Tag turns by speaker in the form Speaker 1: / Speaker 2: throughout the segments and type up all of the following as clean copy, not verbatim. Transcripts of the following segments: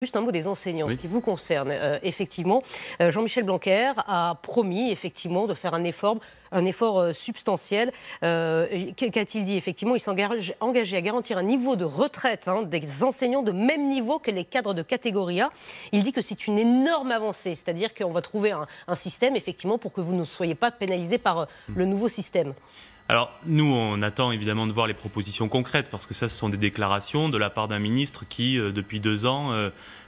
Speaker 1: Juste un mot des enseignants,
Speaker 2: Oui.
Speaker 1: ce qui vous concerne. Effectivement, Jean-Michel Blanquer a promis effectivement de faire un effort substantiel. Qu'a-t-il dit? Effectivement, il s'est engagé à garantir un niveau de retraite des enseignants de même niveau que les cadres de catégorie A. Il dit que c'est une énorme avancée, c'est-à-dire qu'on va trouver un système effectivement pour que vous ne soyez pas pénalisés par le nouveau système.
Speaker 2: Alors, nous, on attend évidemment de voir les propositions concrètes, parce que ça, ce sont des déclarations de la part d'un ministre qui, depuis 2 ans,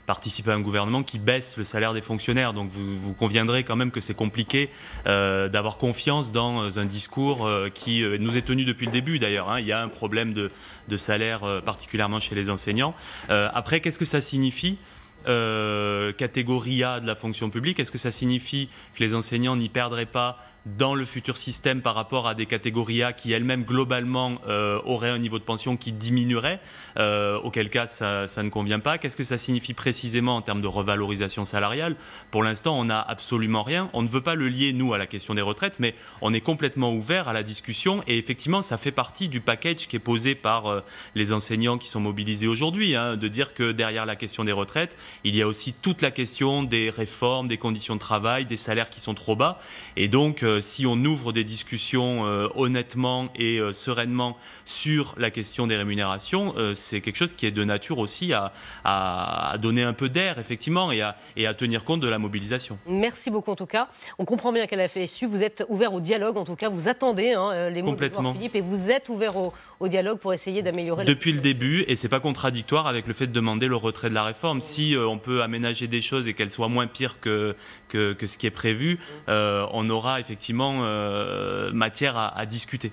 Speaker 2: participe à un gouvernement qui baisse le salaire des fonctionnaires. Donc, vous conviendrez quand même que c'est compliqué d'avoir confiance dans un discours qui nous est tenu depuis le début, d'ailleurs. Il y a un problème de salaire, particulièrement chez les enseignants. Après, qu'est-ce que ça signifie ? Catégorie A de la fonction publique, est-ce que ça signifie que les enseignants n'y perdraient pas dans le futur système par rapport à des catégories A qui elles-mêmes globalement auraient un niveau de pension qui diminuerait, auquel cas ça ne convient pas? Qu'est-ce que ça signifie précisément en termes de revalorisation salariale? Pour l'instant, on n'a absolument rien. On ne veut pas le lier, nous, à la question des retraites, mais on est complètement ouvert à la discussion, et effectivement, ça fait partie du package qui est posé par les enseignants qui sont mobilisés aujourd'hui, de dire que derrière la question des retraites, il y a aussi toute la question des réformes, des conditions de travail, des salaires qui sont trop bas. Et donc, si on ouvre des discussions honnêtement et sereinement sur la question des rémunérations, c'est quelque chose qui est de nature aussi à donner un peu d'air, effectivement, et à tenir compte de la mobilisation.
Speaker 1: Merci beaucoup, en tout cas. On comprend bien qu'à la FSU, vous êtes ouvert au dialogue, en tout cas, vous attendez les mots de Édouard Philippe, et vous êtes ouvert au dialogue pour essayer d'améliorer la situation.
Speaker 2: Depuis le début, et c'est pas contradictoire avec le fait de demander le retrait de la réforme. Si on peut aménager des choses et qu'elles soient moins pires que ce qui est prévu, on aura effectivement matière à discuter.